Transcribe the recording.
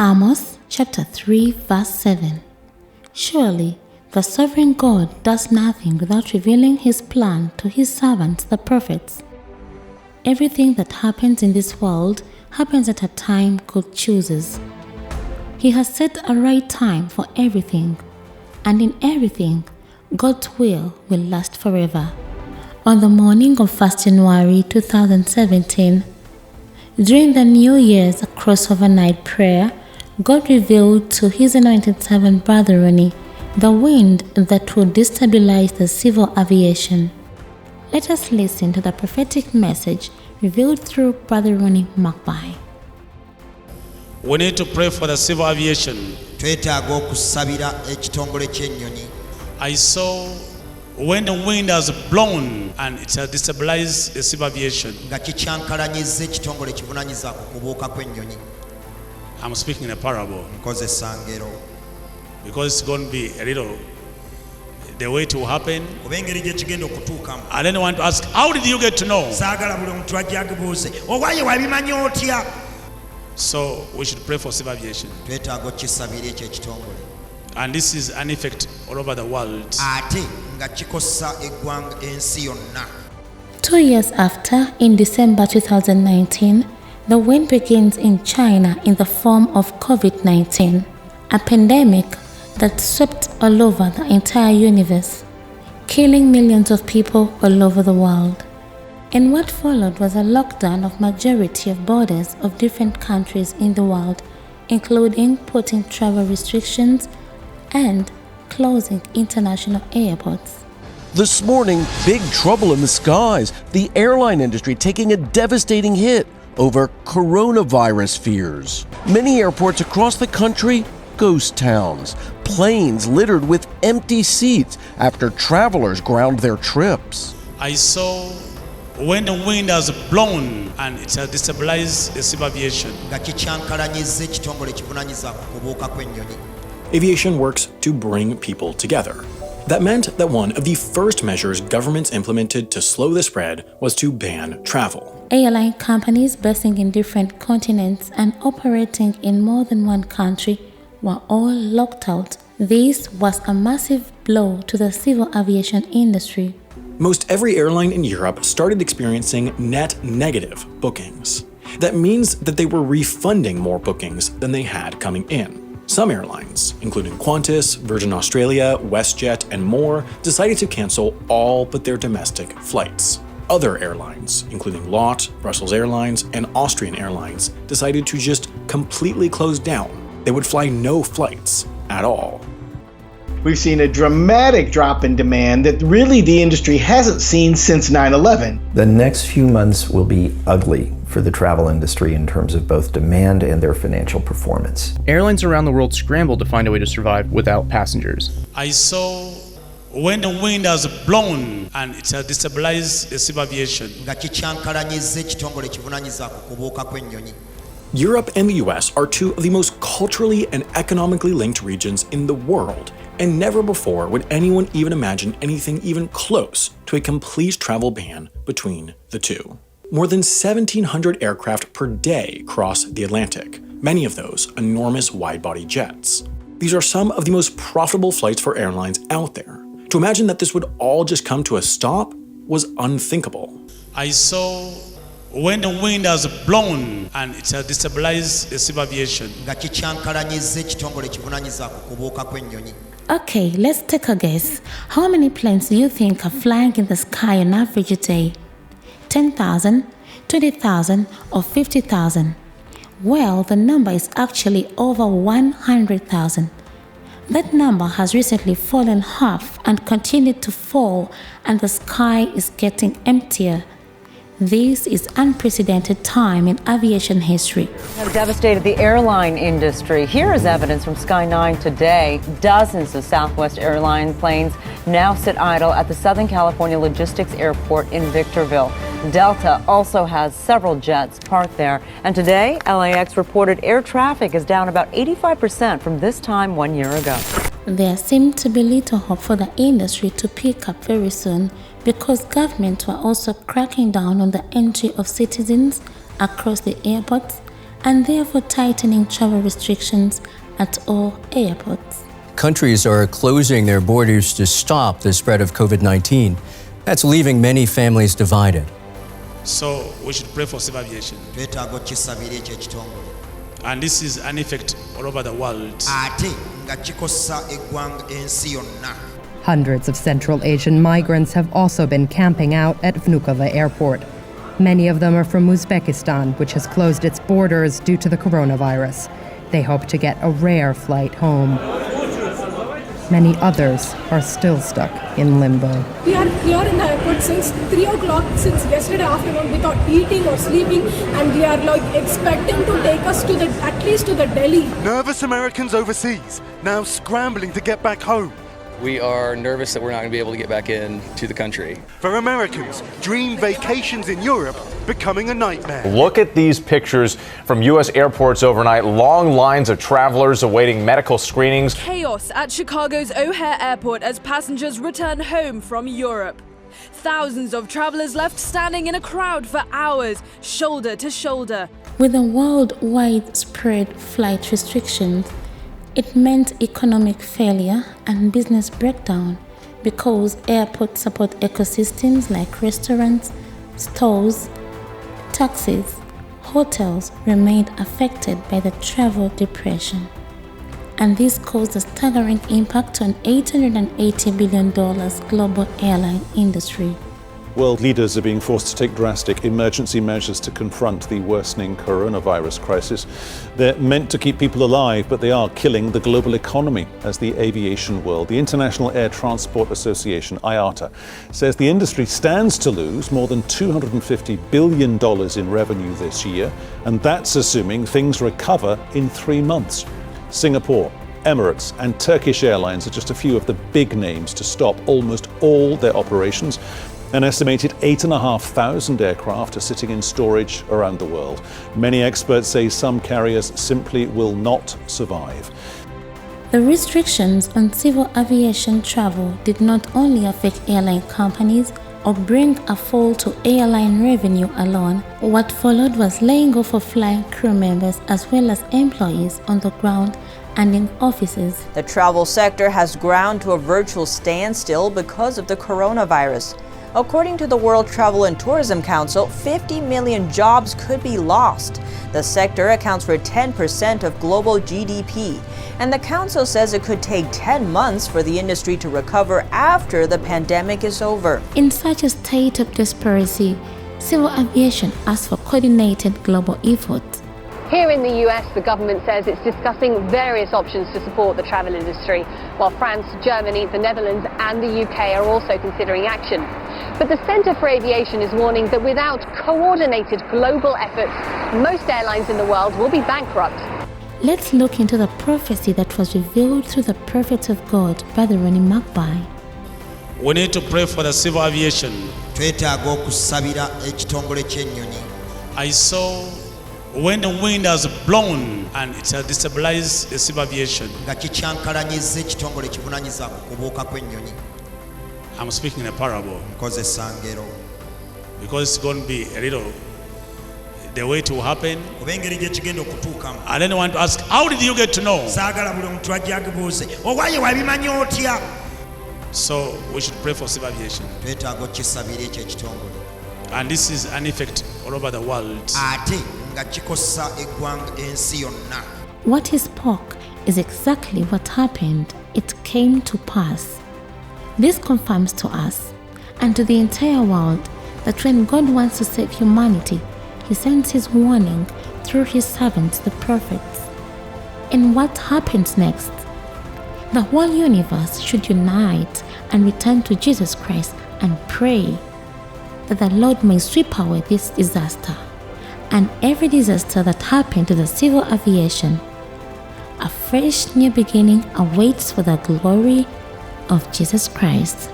Amos chapter 3 verse 7. Surely the sovereign God does nothing without revealing his plan to his servants the prophets. Everything that happens in this world happens at a time God chooses. He has set a right time for everything, and in everything, God's will last forever. On the morning of 1st January 2017, during the New Year's crossover night prayer, God revealed to his anointed servant Brother Ronnie the wind that would destabilize the civil aviation. Let us listen to the prophetic message revealed through Brother Ronnie McBuy. We need to pray for the civil aviation. I saw when the wind has blown and it has destabilized the civil aviation. I'm speaking in a parable because it's going to be a little the way it will happen. I don't want to ask, how did you get to know? So we should pray for civil aviation. And this is an effect all over the world. 2 years after, in December 2019, the wind begins in China in the form of COVID-19, a pandemic that swept all over the entire universe, killing millions of people all over the world. And what followed was a lockdown of majority of borders of different countries in the world, including putting travel restrictions and closing international airports. This morning, big trouble in the skies. The airline industry taking a devastating hit over coronavirus fears. Many airports across the country, ghost towns. Planes littered with empty seats after travelers ground their trips. I saw when the wind has blown and it has destabilized the civil aviation. Aviation works to bring people together. That meant that one of the first measures governments implemented to slow the spread was to ban travel. Airline companies based in different continents and operating in more than one country were all locked out. This was a massive blow to the civil aviation industry. Most every airline in Europe started experiencing net negative bookings. That means that they were refunding more bookings than they had coming in. Some airlines, including Qantas, Virgin Australia, WestJet, and more, decided to cancel all but their domestic flights. Other airlines, including LOT, Brussels Airlines, and Austrian Airlines, decided to just completely close down. They would fly no flights at all. We've seen a dramatic drop in demand that really the industry hasn't seen since 9/11. The next few months will be ugly for the travel industry in terms of both demand and their financial performance. Airlines around the world scrambled to find a way to survive without passengers. I saw when the wind has blown and it has destabilized the civil aviation. Europe and the US are two of the most culturally and economically linked regions in the world, and never before would anyone even imagine anything even close to a complete travel ban between the two. More than 1,700 aircraft per day cross the Atlantic, many of those enormous wide-body jets. These are some of the most profitable flights for airlines out there. To imagine that this would all just come to a stop was unthinkable. I saw when the wind has blown and it has destabilized the civil aviation. Okay, let's take a guess. How many planes do you think are flying in the sky on average a day? 10,000, 20,000, or 50,000? Well, the number is actually over 100,000. That number has recently fallen half and continued to fall, and the sky is getting emptier. This is unprecedented time in aviation history. Have devastated the airline industry. Here is evidence from Sky 9 today. Dozens of Southwest Airlines planes now sit idle at the Southern California Logistics Airport in Victorville. Delta also has several jets parked there. And today, LAX reported air traffic is down about 85% from this time 1 year ago. There seemed to be little hope for the industry to pick up very soon because governments were also cracking down on the entry of citizens across the airports and therefore tightening travel restrictions at all airports. Countries are closing their borders to stop the spread of COVID-19. That's leaving many families divided. So we should pray for civil aviation. And this is an effect all over the world. Hundreds of Central Asian migrants have also been camping out at Vnukovo Airport. Many of them are from Uzbekistan, which has closed its borders due to the coronavirus. They hope to get a rare flight home. Many others are still stuck in limbo. We are here in the airport since 3 o'clock, since yesterday afternoon, without eating or sleeping, and we are expecting to take us to at least to the Delhi. Nervous Americans overseas, now scrambling to get back home. We are nervous that we're not going to be able to get back into the country. For Americans, dream vacations in Europe becoming a nightmare. Look at these pictures from U.S. airports overnight. Long lines of travelers awaiting medical screenings. Chaos at Chicago's O'Hare Airport as passengers return home from Europe. Thousands of travelers left standing in a crowd for hours, shoulder to shoulder. With the worldwide spread flight restrictions, it meant economic failure and business breakdown because airports support ecosystems like restaurants, stores, taxis, hotels remained affected by the travel depression. And this caused a staggering impact on $880 billion global airline industry. World leaders are being forced to take drastic emergency measures to confront the worsening coronavirus crisis. They're meant to keep people alive, but they are killing the global economy, as the aviation world, the International Air Transport Association, IATA, says the industry stands to lose more than $250 billion in revenue this year, and that's assuming things recover in 3 months. Singapore, Emirates and Turkish Airlines are just a few of the big names to stop almost all their operations. An estimated 8,500 aircraft are sitting in storage around the world. Many experts say some carriers simply will not survive. The restrictions on civil aviation travel did not only affect airline companies or bring a fall to airline revenue alone. What followed was laying off of flying crew members as well as employees on the ground and in offices. The travel sector has ground to a virtual standstill because of the coronavirus. According to the World Travel and Tourism Council, 50 million jobs could be lost. The sector accounts for 10% of global GDP, and the council says it could take 10 months for the industry to recover after the pandemic is over. In such a state of desperation, civil aviation asks for coordinated global efforts. Here in the US, the government says it's discussing various options to support the travel industry, while France, Germany, the Netherlands and the UK are also considering action. But the Centre for Aviation is warning that without coordinated global efforts, most airlines in the world will be bankrupt. Let's look into the prophecy that was revealed through the prophets of God, Brother Ronnie McBye. We need to pray for the civil aviation. I saw when the wind has blown and it has destabilized the civil aviation. I'm speaking in a parable because it's going to be a little the way to happen. And then I want to ask, how did you get to know? So we should pray for civil aviation. And this is an effect all over the world. What he spoke is exactly what happened. It came to pass. This confirms to us and to the entire world that when God wants to save humanity, he sends his warning through his servants, the prophets. And what happens next? The whole universe should unite and return to Jesus Christ and pray that the Lord may sweep away this disaster and every disaster that happened to the civil aviation. A fresh new beginning awaits for the glory of Jesus Christ.